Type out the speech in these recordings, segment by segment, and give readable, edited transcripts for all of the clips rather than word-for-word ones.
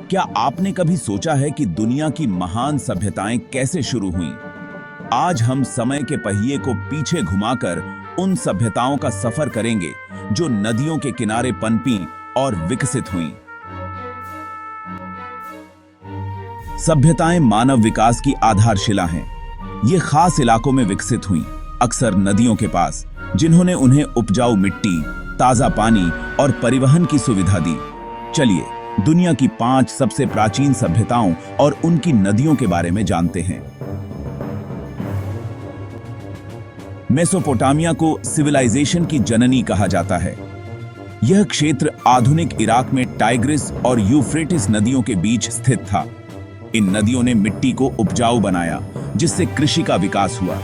क्या आपने कभी सोचा है कि दुनिया की महान सभ्यताएं कैसे शुरू हुईं? आज हम समय के पहिए को पीछे घुमाकर उन सभ्यताओं का सफर करेंगे जो नदियों के किनारे पनपीं और विकसित हुईं। सभ्यताएं मानव विकास की आधारशिला हैं। ये खास इलाकों में विकसित हुईं, अक्सर नदियों के पास, जिन्होंने उन्हें उपजाऊ मिट्टी, ताजा पानी और परिवहन की सुविधा दी। चलिए दुनिया की 5 सबसे प्राचीन सभ्यताओं और उनकी नदियों के बारे में जानते हैं। मेसोपोटामिया को सिविलाइजेशन की जननी कहा जाता है। यह क्षेत्र आधुनिक इराक में टाइग्रिस और यूफ्रेटिस नदियों के बीच स्थित था। इन नदियों ने मिट्टी को उपजाऊ बनाया, जिससे कृषि का विकास हुआ।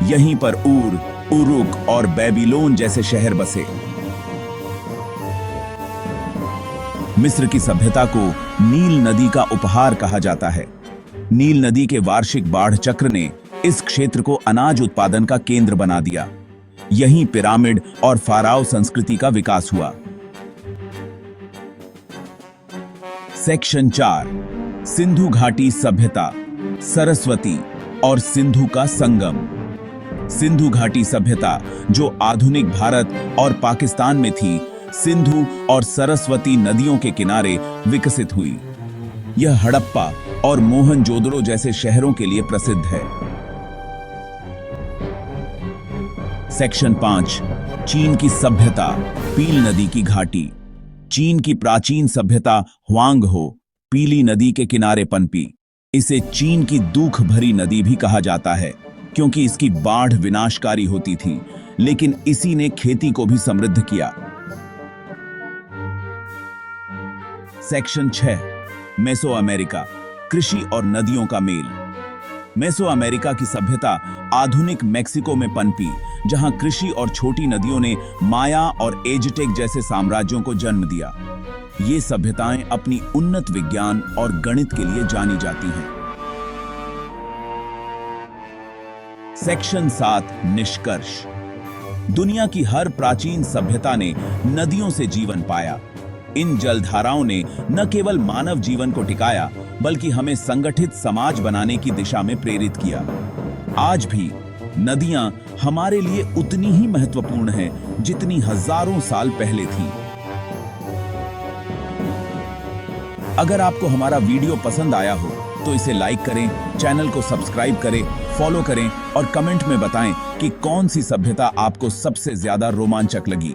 यहीं पर ऊर, उरुक और बेबीलोन जैसे शहर बसे। मिस्र की सभ्यता को नील नदी का उपहार कहा जाता है। नील नदी के वार्षिक बाढ़ चक्र ने इस क्षेत्र को अनाज उत्पादन का केंद्र बना दिया। यहीं पिरामिड और फाराओ संस्कृति का विकास हुआ। सेक्शन 4, सिंधु घाटी सभ्यता, सरस्वती और सिंधु का संगम। सिंधु घाटी सभ्यता, जो आधुनिक भारत और पाकिस्तान में थी, सिंधु और सरस्वती नदियों के किनारे विकसित हुई। यह हड़प्पा और मोहनजोदड़ो जैसे शहरों के लिए प्रसिद्ध है। सेक्शन 5, चीन की सभ्यता, पील नदी की घाटी। चीन की प्राचीन सभ्यता ह्वांग हो पीली नदी के किनारे पनपी। इसे चीन की दुख भरी नदी भी कहा जाता है, क्योंकि इसकी बाढ़ विनाशकारी होती थी, लेकिन इसी ने खेती को भी समृद्ध किया। सेक्शन 6, मेसो अमेरिका, कृषि और नदियों का मेल। मेसो अमेरिका की सभ्यता आधुनिक मेक्सिको में पनपी, जहां कृषि और छोटी नदियों ने माया और एज़टेक जैसे साम्राज्यों को जन्म दिया। ये सभ्यताएं अपनी उन्नत विज्ञान और गणित के लिए जानी जाती हैं। सेक्शन 7, निष्कर्ष। दुनिया की हर प्राचीन सभ्यता ने नदियों से जीवन पाया। इन जलधाराओं ने न केवल मानव जीवन को टिकाया, बल्कि हमें संगठित समाज बनाने की दिशा में प्रेरित किया। आज भी नदियां हमारे लिए उतनी ही महत्वपूर्ण हैं जितनी हजारों साल पहले थीं। अगर आपको हमारा वीडियो पसंद आया हो तो इसे लाइक करें, चैनल को सब्सक्राइब करें, फॉलो करें और कमेंट में बताएं कि कौन सी सभ्यता आपको सबसे ज्यादा रोमांचक लगी।